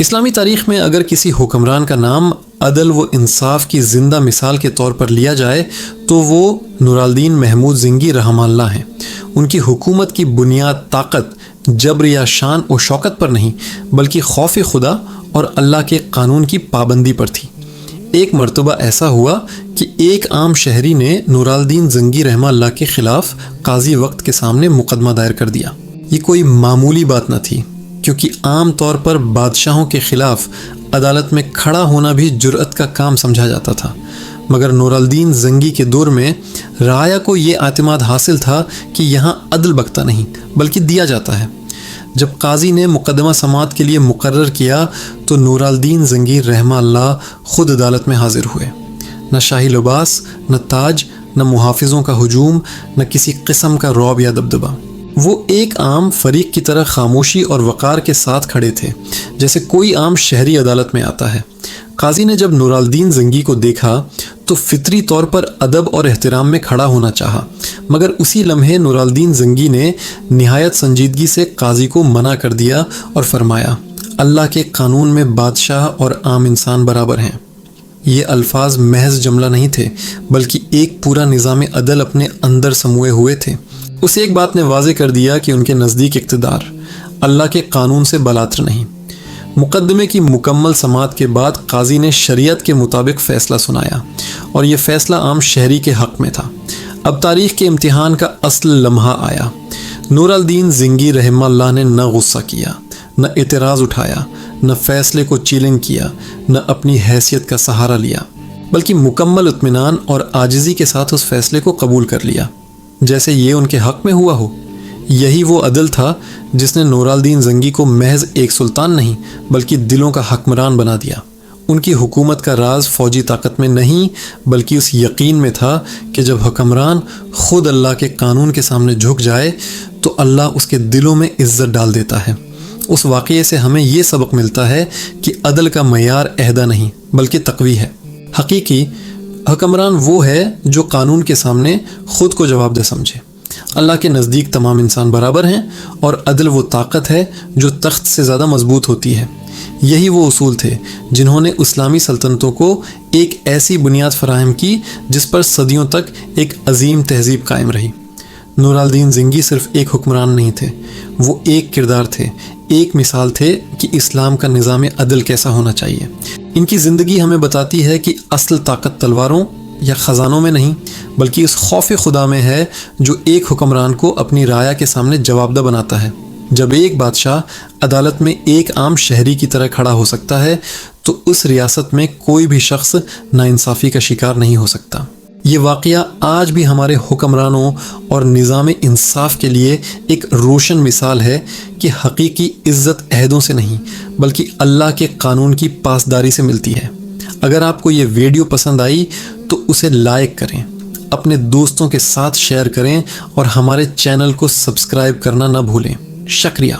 اسلامی تاریخ میں اگر کسی حکمران کا نام عدل و انصاف کی زندہ مثال کے طور پر لیا جائے تو وہ نور الدین محمود زنگی رحمہ اللہ ہیں۔ ان کی حکومت کی بنیاد طاقت، جبر یا شان و شوکت پر نہیں بلکہ خوف خدا اور اللہ کے قانون کی پابندی پر تھی۔ ایک مرتبہ ایسا ہوا کہ ایک عام شہری نے نور الدین زنگی رحمہ اللہ کے خلاف قاضی وقت کے سامنے مقدمہ دائر کر دیا۔ یہ کوئی معمولی بات نہ تھی، کیونکہ عام طور پر بادشاہوں کے خلاف عدالت میں کھڑا ہونا بھی جرأت کا کام سمجھا جاتا تھا، مگر نور الدین زنگی کے دور میں رعایا کو یہ اعتماد حاصل تھا کہ یہاں عدل بکتا نہیں بلکہ دیا جاتا ہے۔ جب قاضی نے مقدمہ سماعت کے لیے مقرر کیا تو نور الدین زنگی رحمہ اللہ خود عدالت میں حاضر ہوئے۔ نہ شاہی لباس، نہ تاج، نہ محافظوں کا ہجوم، نہ کسی قسم کا رعب یا دبدبہ۔ وہ ایک عام فریق کی طرح خاموشی اور وقار کے ساتھ کھڑے تھے، جیسے کوئی عام شہری عدالت میں آتا ہے۔ قاضی نے جب نور الدین زنگی کو دیکھا تو فطری طور پر ادب اور احترام میں کھڑا ہونا چاہا، مگر اسی لمحے نور الدین زنگی نے نہایت سنجیدگی سے قاضی کو منع کر دیا اور فرمایا، اللہ کے قانون میں بادشاہ اور عام انسان برابر ہیں۔ یہ الفاظ محض جملہ نہیں تھے بلکہ ایک پورا نظام عدل اپنے اندر سموئے ہوئے تھے۔ اس ایک بات نے واضح کر دیا کہ ان کے نزدیک اقتدار اللہ کے قانون سے بالاتر نہیں۔ مقدمے کی مکمل سماعت کے بعد قاضی نے شریعت کے مطابق فیصلہ سنایا اور یہ فیصلہ عام شہری کے حق میں تھا۔ اب تاریخ کے امتحان کا اصل لمحہ آیا۔ نور الدین زنگی رحمہ اللہ نے نہ غصہ کیا، نہ اعتراض اٹھایا، نہ فیصلے کو چیلنج کیا، نہ اپنی حیثیت کا سہارا لیا، بلکہ مکمل اطمینان اور عاجزی کے ساتھ اس فیصلے کو قبول کر لیا، جیسے یہ ان کے حق میں ہوا ہو۔ یہی وہ عدل تھا جس نے نور الدین زنگی کو محض ایک سلطان نہیں بلکہ دلوں کا حکمران بنا دیا۔ ان کی حکومت کا راز فوجی طاقت میں نہیں بلکہ اس یقین میں تھا کہ جب حکمران خود اللہ کے قانون کے سامنے جھک جائے تو اللہ اس کے دلوں میں عزت ڈال دیتا ہے۔ اس واقعے سے ہمیں یہ سبق ملتا ہے کہ عدل کا معیار عہدہ نہیں بلکہ تقوی ہے۔ حقیقی حکمران وہ ہے جو قانون کے سامنے خود کو جواب دہ سمجھے۔ اللہ کے نزدیک تمام انسان برابر ہیں اور عدل وہ طاقت ہے جو تخت سے زیادہ مضبوط ہوتی ہے۔ یہی وہ اصول تھے جنہوں نے اسلامی سلطنتوں کو ایک ایسی بنیاد فراہم کی جس پر صدیوں تک ایک عظیم تہذیب قائم رہی۔ نور الدین زنگی صرف ایک حکمران نہیں تھے، وہ ایک کردار تھے، ایک مثال تھے کہ اسلام کا نظام عدل کیسا ہونا چاہیے۔ ان کی زندگی ہمیں بتاتی ہے کہ اصل طاقت تلواروں یا خزانوں میں نہیں بلکہ اس خوف خدا میں ہے جو ایک حکمران کو اپنی رعایا کے سامنے جواب دہ بناتا ہے۔ جب ایک بادشاہ عدالت میں ایک عام شہری کی طرح کھڑا ہو سکتا ہے تو اس ریاست میں کوئی بھی شخص ناانصافی کا شکار نہیں ہو سکتا۔ یہ واقعہ آج بھی ہمارے حکمرانوں اور نظام انصاف کے لیے ایک روشن مثال ہے کہ حقیقی عزت عہدوں سے نہیں بلکہ اللہ کے قانون کی پاسداری سے ملتی ہے۔ اگر آپ کو یہ ویڈیو پسند آئی تو اسے لائک کریں، اپنے دوستوں کے ساتھ شیئر کریں اور ہمارے چینل کو سبسکرائب کرنا نہ بھولیں۔ شکریہ۔